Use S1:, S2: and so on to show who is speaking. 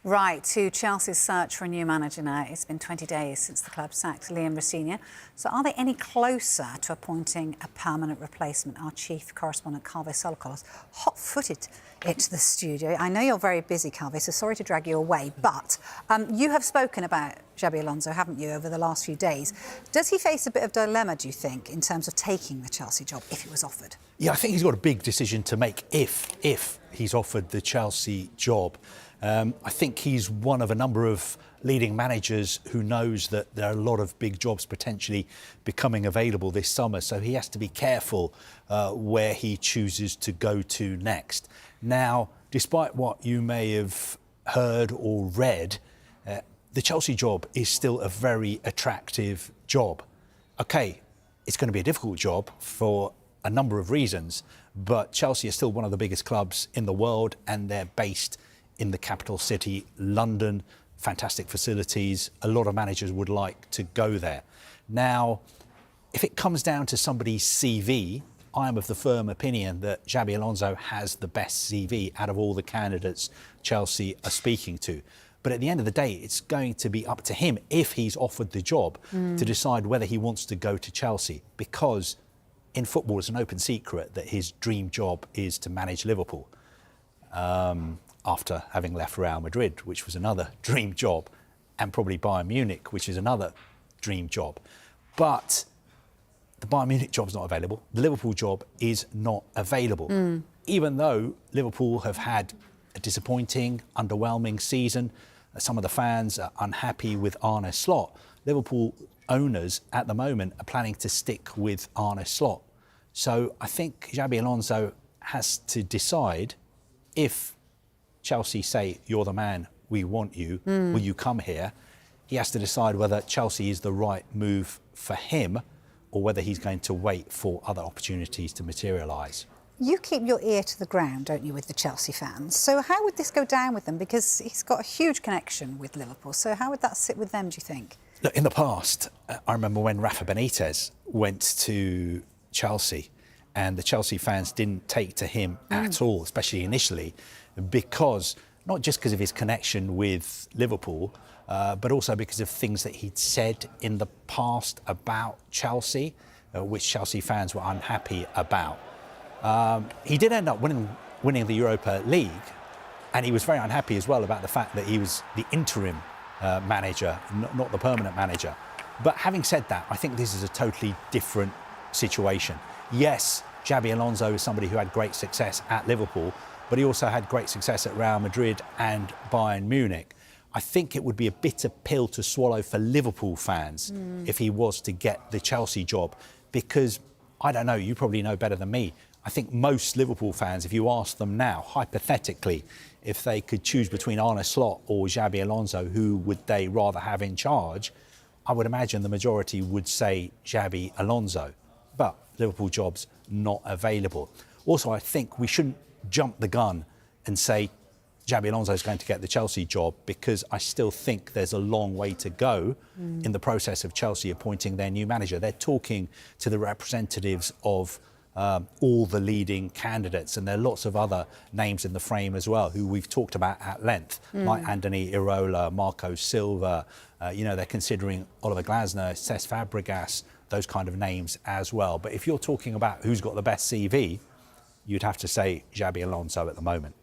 S1: Right, to Chelsea's search for a new manager now. It's been 20 days since the club sacked Liam Rosenior. So are they any closer to appointing a permanent replacement? Our chief correspondent, Kaveh Solokolos, hot-footed into the studio. I know you're very busy, Kaveh, so sorry to drag you away, but you have spoken about Xabi Alonso, haven't you, over the last few days. Does he face a bit of dilemma, do you think, in terms of taking the Chelsea job if it was offered?
S2: Yeah, I think he's got a big decision to make if he's offered the Chelsea job. I think he's one of a number of leading managers who knows that there are a lot of big jobs potentially becoming available this summer, so he has to be careful where he chooses to go to next. Now, despite what you may have heard or read, the Chelsea job is still a very attractive job. OK, it's going to be a difficult job for a number of reasons, but Chelsea is still one of the biggest clubs in the world and they're based in the capital city, London, fantastic facilities. A lot of managers would like to go there. Now, if it comes down to somebody's CV, I am of the firm opinion that Xabi Alonso has the best CV out of all the candidates Chelsea are speaking to. But at the end of the day, it's going to be up to him, if he's offered the job, to decide whether he wants to go to Chelsea. Because in football, it's an open secret that his dream job is to manage Liverpool. After having left Real Madrid, which was another dream job, and probably Bayern Munich, which is another dream job. But the Bayern Munich job's not available. The Liverpool job is not available. Even though Liverpool have had a disappointing, underwhelming season, some of the fans are unhappy with Arne Slot. Liverpool owners at the moment are planning to stick with Arne Slot. So I think Xabi Alonso has to decide, if Chelsea say, you're the man, we want you, will you come here? He has to decide whether Chelsea is the right move for him or whether he's going to wait for other opportunities to materialise.
S1: You keep your ear to the ground, don't you, with the Chelsea fans? So how would this go down with them? Because he's got a huge connection with Liverpool. So how would that sit with them, do you think?
S2: Look, in the past, I remember when Rafa Benitez went to Chelsea and the Chelsea fans didn't take to him at all, especially initially, because not just because of his connection with Liverpool, but also because of things that he'd said in the past about Chelsea, which Chelsea fans were unhappy about. He did end up winning the Europa League, and he was very unhappy as well about the fact that he was the interim manager, not the permanent manager. But having said that, I think this is a totally different situation. Yes, Xabi Alonso is somebody who had great success at Liverpool, but he also had great success at Real Madrid and Bayern Munich. I think it would be a bitter pill to swallow for Liverpool fans if he was to get the Chelsea job, because, I don't know, you probably know better than me, I think most Liverpool fans, if you ask them now, hypothetically, if they could choose between Arne Slot or Xabi Alonso, who would they rather have in charge, I would imagine the majority would say Xabi Alonso. But Liverpool job's not available. Also, I think we shouldn't jump the gun and say Xabi Alonso is going to get the Chelsea job, because I still think there's a long way to go in the process of Chelsea appointing their new manager. They're talking to the representatives of all the leading candidates, and there are lots of other names in the frame as well who we've talked about at length, like Andoni Iraola, Marco Silva. They're considering Oliver Glasner, Cesc Fabregas, those kind of names as well. But if you're talking about who's got the best CV, you'd have to say Xabi Alonso at the moment.